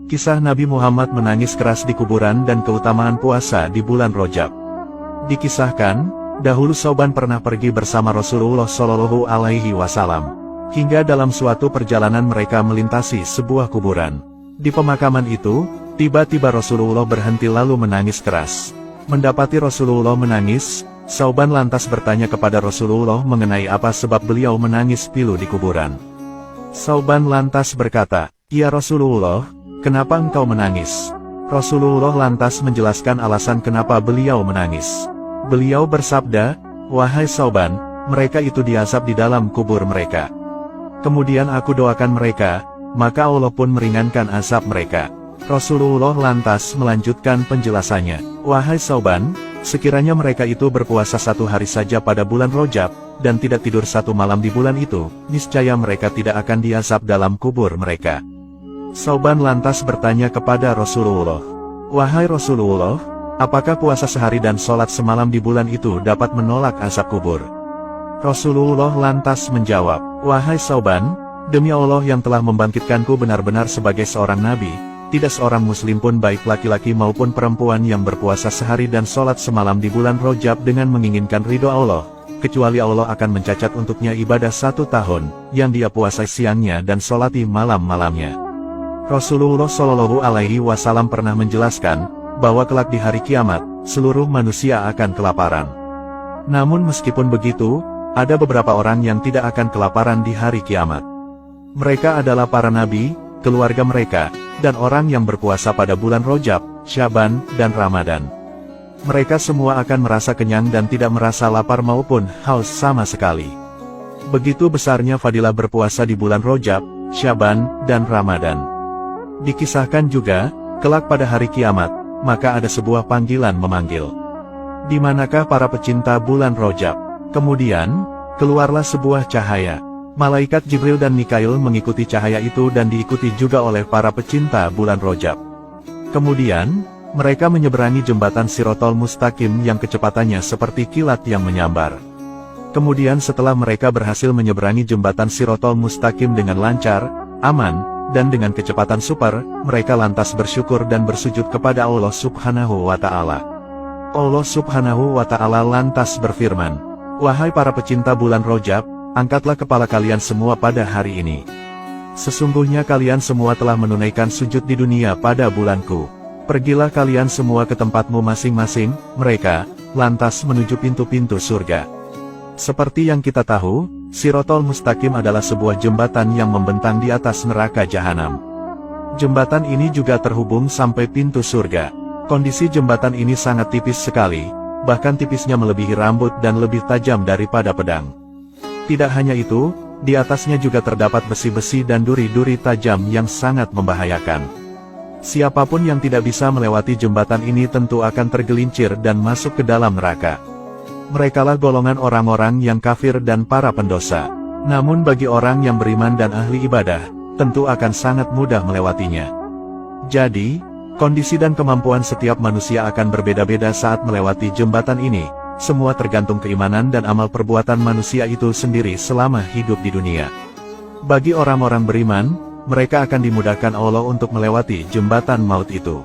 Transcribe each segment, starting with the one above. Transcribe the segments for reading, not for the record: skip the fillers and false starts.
Kisah Nabi Muhammad menangis keras di kuburan dan keutamaan puasa di bulan Rajab. Dikisahkan, dahulu Sauban pernah pergi bersama Rasulullah Shallallahu Alaihi Wasallam. Hingga dalam suatu perjalanan mereka melintasi sebuah kuburan. Di pemakaman itu, tiba-tiba Rasulullah berhenti lalu menangis keras. Mendapati Rasulullah menangis, Sauban lantas bertanya kepada Rasulullah mengenai apa sebab beliau menangis pilu di kuburan. Sauban lantas berkata, "Ya Rasulullah, kenapa engkau menangis?" Rasulullah lantas menjelaskan alasan kenapa beliau menangis. Beliau bersabda, "Wahai Sauban, mereka itu diazab di dalam kubur mereka. Kemudian aku doakan mereka, maka Allah pun meringankan azab mereka." Rasulullah lantas melanjutkan penjelasannya, "Wahai Sauban, sekiranya mereka itu berpuasa 1 hari saja pada bulan Rajab, dan tidak tidur 1 malam di bulan itu, niscaya mereka tidak akan diazab dalam kubur mereka." Sauban lantas bertanya kepada Rasulullah, "Wahai Rasulullah, apakah puasa sehari dan sholat semalam di bulan itu dapat menolak azab kubur?" Rasulullah lantas menjawab, "Wahai Sauban, demi Allah yang telah membangkitkanku benar-benar sebagai seorang nabi, tidak seorang muslim pun baik laki-laki maupun perempuan yang berpuasa sehari dan sholat semalam di bulan Rajab dengan menginginkan ridho Allah, kecuali Allah akan mencacat untuknya ibadah 1 tahun, yang dia puasai siangnya dan sholati malam-malamnya." Rasulullah Shallallahu Alaihi Wasallam pernah menjelaskan, bahwa kelak di hari kiamat, seluruh manusia akan kelaparan. Namun meskipun begitu, ada beberapa orang yang tidak akan kelaparan di hari kiamat. Mereka adalah para nabi, keluarga mereka, dan orang yang berpuasa pada bulan Rajab, Syaban, dan Ramadan. Mereka semua akan merasa kenyang dan tidak merasa lapar maupun haus sama sekali. Begitu besarnya fadilah berpuasa di bulan Rajab, Syaban, dan Ramadan. Dikisahkan juga, kelak pada hari kiamat, maka ada sebuah panggilan memanggil. "Di manakah para pecinta bulan Rajab?" Kemudian, keluarlah sebuah cahaya. Malaikat Jibril dan Mikail mengikuti cahaya itu dan diikuti juga oleh para pecinta bulan Rajab. Kemudian, mereka menyeberangi jembatan Shiratal Mustaqim yang kecepatannya seperti kilat yang menyambar. Kemudian setelah mereka berhasil menyeberangi jembatan Shiratal Mustaqim dengan lancar, aman, dan dengan kecepatan super, mereka lantas bersyukur dan bersujud kepada Allah Subhanahu wa Ta'ala. Allah Subhanahu wa Ta'ala lantas berfirman, "Wahai para pecinta bulan Rajab, angkatlah kepala kalian semua pada hari ini. Sesungguhnya kalian semua telah menunaikan sujud di dunia pada bulanku. Pergilah kalian semua ke tempatmu masing-masing." Mereka lantas menuju pintu-pintu surga. Seperti yang kita tahu, Shiratal Mustaqim adalah sebuah jembatan yang membentang di atas neraka jahanam. Jembatan ini juga terhubung sampai pintu surga. Kondisi jembatan ini sangat tipis sekali, bahkan tipisnya melebihi rambut dan lebih tajam daripada pedang. Tidak hanya itu, di atasnya juga terdapat besi-besi dan duri-duri tajam yang sangat membahayakan. Siapapun yang tidak bisa melewati jembatan ini tentu akan tergelincir dan masuk ke dalam neraka. Merekalah golongan orang-orang yang kafir dan para pendosa. Namun bagi orang yang beriman dan ahli ibadah, tentu akan sangat mudah melewatinya. Jadi, kondisi dan kemampuan setiap manusia akan berbeda-beda saat melewati jembatan ini. Semua tergantung keimanan dan amal perbuatan manusia itu sendiri selama hidup di dunia. Bagi orang-orang beriman, mereka akan dimudahkan Allah untuk melewati jembatan maut itu.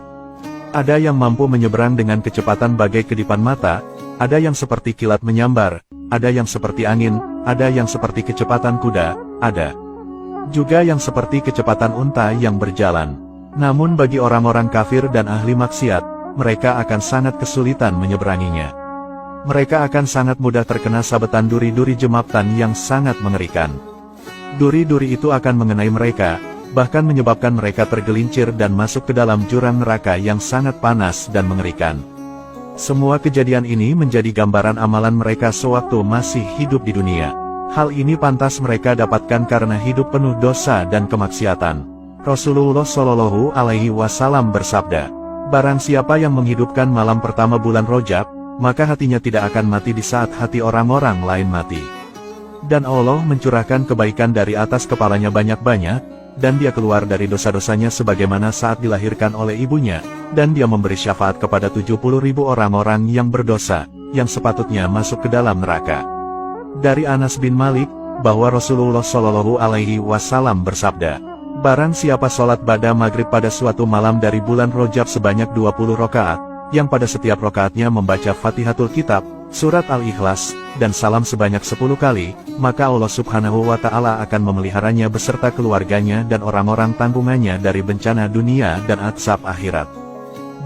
Ada yang mampu menyeberang dengan kecepatan bagai kedipan mata, ada yang seperti kilat menyambar, ada yang seperti angin, ada yang seperti kecepatan kuda, ada juga yang seperti kecepatan unta yang berjalan. Namun bagi orang-orang kafir dan ahli maksiat, mereka akan sangat kesulitan menyeberanginya. Mereka akan sangat mudah terkena sabetan duri-duri jembatan yang sangat mengerikan. Duri-duri itu akan mengenai mereka, bahkan menyebabkan mereka tergelincir dan masuk ke dalam jurang neraka yang sangat panas dan mengerikan. Semua kejadian ini menjadi gambaran amalan mereka sewaktu masih hidup di dunia. Hal ini pantas mereka dapatkan karena hidup penuh dosa dan kemaksiatan. Rasulullah Shallallahu Alaihi Wasallam bersabda, "Barang siapa yang menghidupkan malam pertama bulan Rajab, maka hatinya tidak akan mati di saat hati orang-orang lain mati. Dan Allah mencurahkan kebaikan dari atas kepalanya banyak-banyak, dan dia keluar dari dosa-dosanya sebagaimana saat dilahirkan oleh ibunya, dan dia memberi syafaat kepada 70.000 orang-orang yang berdosa, yang sepatutnya masuk ke dalam neraka." Dari Anas bin Malik, bahwa Rasulullah Shallallahu Alaihi Wasallam bersabda, Barang siapa sholat ba'da maghrib pada suatu malam dari bulan Rajab sebanyak 20 rakaat, yang pada setiap rakaatnya membaca Fatihatul Kitab, surat Al-Ikhlas, dan salam sebanyak 10 kali, maka Allah Subhanahu wa Ta'ala akan memeliharanya beserta keluarganya dan orang-orang tanggungannya dari bencana dunia dan azab akhirat.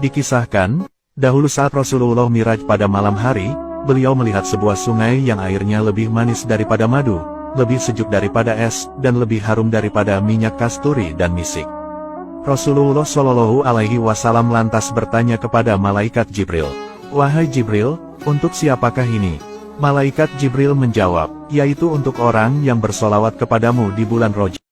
Dikisahkan, dahulu saat Rasulullah Miraj pada malam hari, beliau melihat sebuah sungai yang airnya lebih manis daripada madu, lebih sejuk daripada es, dan lebih harum daripada minyak kasturi dan misik. Rasulullah Shallallahu Alaihi Wasallam lantas bertanya kepada malaikat Jibril, "Wahai Jibril, untuk siapakah ini?" Malaikat Jibril menjawab, "Yaitu untuk orang yang bersolawat kepadamu di bulan Rajab."